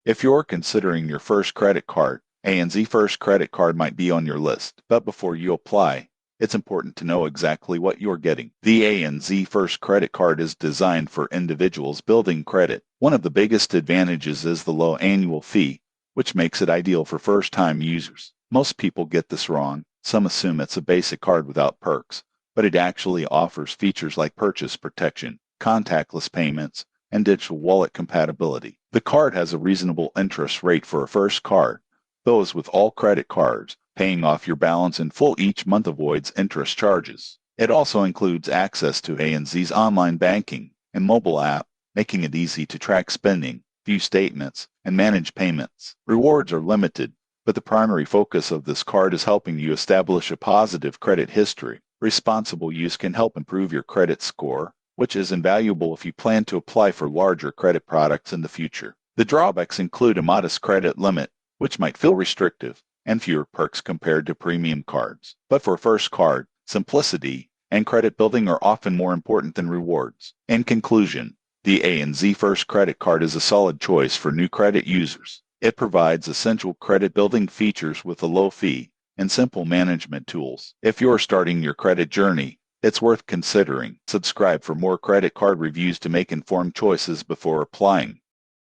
If you're considering your first credit card, ANZ First Credit Card might be on your list, but before you apply, it's important to know exactly what you're getting. The ANZ First Credit Card is designed for individuals building credit. One of the biggest advantages is the low annual fee, which makes it ideal for first-time users. Most people get this wrong. Some assume it's a basic card without perks, but it actually offers features like purchase protection, contactless payments, and digital wallet compatibility. The card has a reasonable interest rate for a first card. Those with all credit cards, paying off your balance in full each month avoids interest charges. It also includes access to ANZ's online banking and mobile app, making it easy to track spending, view statements, and manage payments. Rewards are limited, but the primary focus of this card is helping you establish a positive credit history. Responsible use can help improve your credit score, which is invaluable if you plan to apply for larger credit products in the future. The drawbacks include a modest credit limit, which might feel restrictive, and fewer perks compared to premium cards. But for a first card, simplicity and credit building are often more important than rewards. In conclusion, the ANZ First Credit Card is a solid choice for new credit users. It provides essential credit building features with a low fee and simple management tools. If you're starting your credit journey, it's worth considering. Subscribe for more credit card reviews to make informed choices before applying.